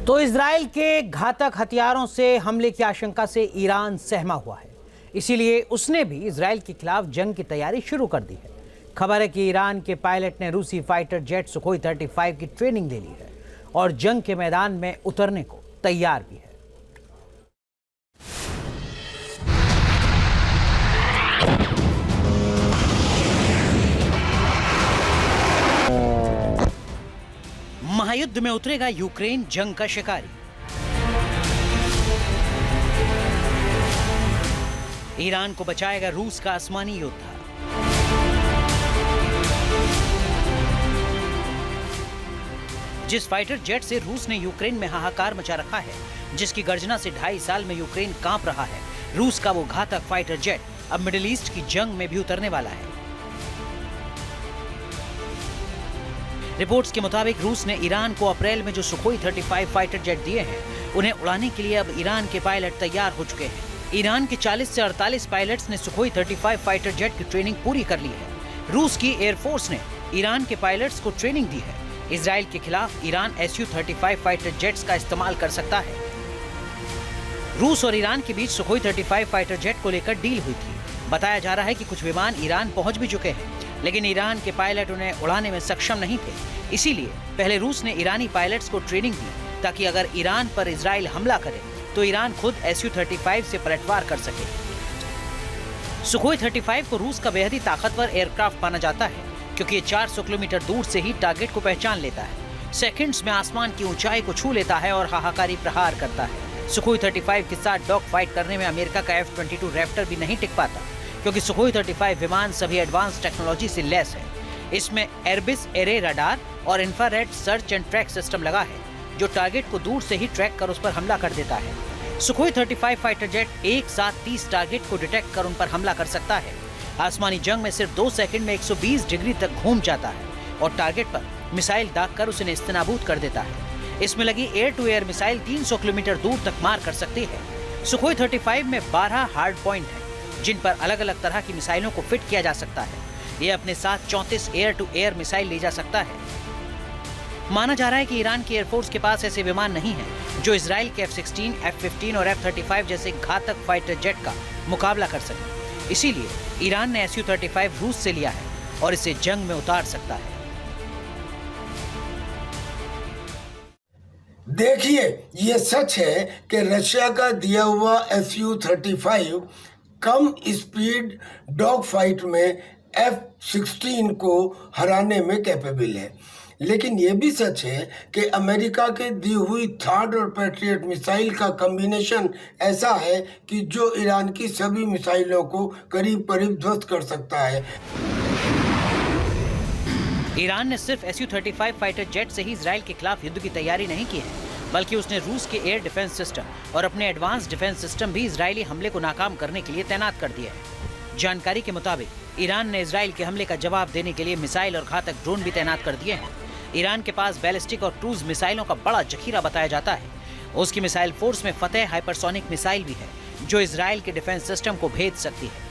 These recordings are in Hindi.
तो इजराइल के घातक हथियारों से हमले की आशंका से ईरान सहमा हुआ है। इसीलिए उसने भी इजराइल के खिलाफ जंग की तैयारी शुरू कर दी है। खबर है कि ईरान के पायलट ने रूसी फाइटर जेट सुखोई 35 की ट्रेनिंग ले ली है और जंग के मैदान में उतरने को तैयार भी है। महायुद्ध में उतरेगा यूक्रेन जंग का शिकारी। ईरान को बचाएगा रूस का आसमानी योद्धा। जिस फाइटर जेट से रूस ने यूक्रेन में हाहाकार मचा रखा है, जिसकी गर्जना से 2.5 साल में यूक्रेन कांप रहा है, रूस का वो घातक फाइटर जेट अब मिडिल ईस्ट की जंग में भी उतरने वाला है। रिपोर्ट्स के मुताबिक रूस ने ईरान को अप्रैल में जो सुखोई 35 फाइटर जेट दिए हैं, उन्हें उड़ाने के लिए अब ईरान के पायलट तैयार हो चुके हैं। ईरान के 40 से 48 पायलट्स ने सुखोई 35 फाइटर जेट की ट्रेनिंग पूरी कर ली है। रूस की एयरफोर्स ने ईरान के पायलट्स को ट्रेनिंग दी है। इजराइल के खिलाफ ईरान Su-35 फाइटर जेट्स का इस्तेमाल कर सकता है। रूस और ईरान के बीच सुखोई 35 फाइटर जेट को लेकर डील हुई थी। बताया जा रहा है कि कुछ विमान ईरान पहुंच भी चुके हैं, लेकिन ईरान के पायलट उन्हें उड़ाने में सक्षम नहीं थे। इसीलिए पहले रूस ने ईरानी पायलट्स को ट्रेनिंग दी ताकि अगर ईरान पर इजराइल हमला करे तो ईरान खुद Su-35 से पलटवार कर सके। सुखोई 35 को रूस का बेहद ही ताकतवर एयरक्राफ्ट माना जाता है, क्योंकि ये 400 किलोमीटर दूर से ही टारगेट को पहचान लेता है, सेकंड्स में आसमान की ऊंचाई को छू लेता है और हाहाकारी प्रहार करता है। सुखोई 35 के साथ डॉग फाइट करने में अमेरिका का F-22 रैप्टर भी नहीं टिक पाता, क्योंकि सुखोई 35 विमान सभी एडवांस टेक्नोलॉजी से लैस है। इसमें एयरबिस एरे रडार और infrared search and track system लगा है, जो टारगेट को दूर से ही ट्रैक कर उस पर हमला कर देता है। सुखोई 35 फाइटर जेट एक साथ 30 टारगेट को डिटेक्ट कर उन पर हमला कर सकता है। आसमानी जंग में सिर्फ 2 सेकंड में 120 डिग्री तक घूम जाता है और टारगेट पर मिसाइल दागकर उसे नेस्तनाबूद कर देता है। इसमें लगी air to air missile 300 kilometre दूर तक मार कर सकती है। सुखोई 35 में 12 हार्ड पॉइंट है, जिन पर अलग अलग तरह की मिसाइलों को फिट किया जा सकता है। ये अपने साथ 34 एयर टू एयर मिसाइल ले जा सकता है। माना जा रहा है कि ईरान की एयरफोर्स के पास ऐसे विमान नहीं हैं जो इजराइल के F-16, F-15 और F-35 जैसे घातक फाइटर जेट का मुकाबला कर सके। इसीलिए ईरान ने Su-35 रूस से लिया है और इसे जंग में उतार सकता है। देखिए, ये सच है कि रशिया का दिया हुआ Su-35 कम स्पीड डॉग फाइट में F-16 को हराने में कैपेबल है, लेकिन ये भी सच है कि अमेरिका के दी हुई थर्ड और पैट्रियट मिसाइल का कॉम्बिनेशन ऐसा है कि जो ईरान की सभी मिसाइलों को करीब करीब ध्वस्त कर सकता है। ईरान ने सिर्फ Su-35 फाइटर जेट से ही इजराइल के खिलाफ युद्ध की तैयारी नहीं की है, बल्कि उसने रूस के एयर डिफेंस सिस्टम और अपने एडवांस डिफेंस सिस्टम भी इजरायली हमले को नाकाम करने के लिए तैनात कर दिया है। जानकारी के मुताबिक ईरान ने इजराइल के हमले का जवाब देने के लिए मिसाइल और घातक ड्रोन भी तैनात कर दिए हैं। ईरान के पास बैलिस्टिक और क्रूज मिसाइलों का बड़ा जखीरा बताया जाता है। उसकी मिसाइल फोर्स में फतेह हाइपरसोनिक मिसाइल भी है, जो इजराइल के डिफेंस सिस्टम को भेद सकती है।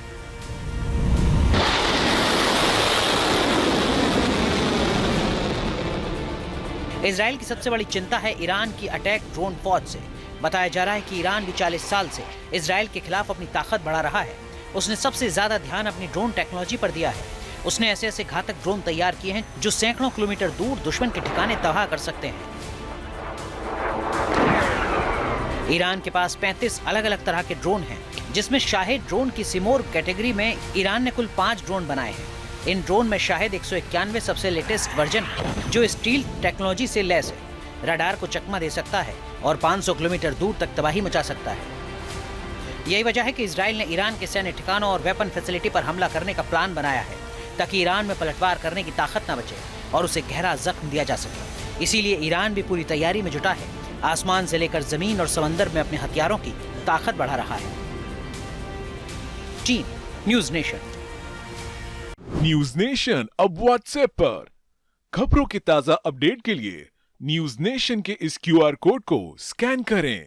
इजराइल की सबसे बड़ी चिंता है ईरान की अटैक ड्रोन फौज से। बताया जा रहा है कि ईरान भी 40 साल से इजराइल के खिलाफ अपनी ताकत बढ़ा रहा है। उसने सबसे ज्यादा ध्यान अपनी ड्रोन टेक्नोलॉजी पर दिया है। उसने ऐसे ऐसे घातक ड्रोन तैयार किए हैं जो सैकड़ों किलोमीटर दूर दुश्मन के ठिकाने तबाह कर सकते हैं। ईरान के पास 35 अलग अलग तरह के ड्रोन हैं, जिसमें शाहिद ड्रोन की सिमोर कैटेगरी में ईरान ने कुल 5 ड्रोन बनाए हैं। इन ड्रोन में शाहिद 191 सबसे लेटेस्ट वर्जन है, जो स्टील टेक्नोलॉजी से लैस है, रडार को चकमा दे सकता है और 500 किलोमीटर दूर तक तबाही मचा सकता है। यही वजह है कि इजराइल ने ईरान के सैन्य ठिकानों और वेपन फैसिलिटी पर हमला करने का प्लान बनाया है, ताकि ईरान में पलटवार करने की ताकत न बचे और उसे गहरा जख्म दिया जा सके। इसीलिए ईरान भी पूरी तैयारी में जुटा है। आसमान से लेकर जमीन और समंदर में अपने हथियारों की ताकत बढ़ा रहा है। Team news nation. News nation अब व्हाट्सएप पर खबरों के ताजा अपडेट के लिए न्यूज नेशन के इस QR कोड को स्कैन करें।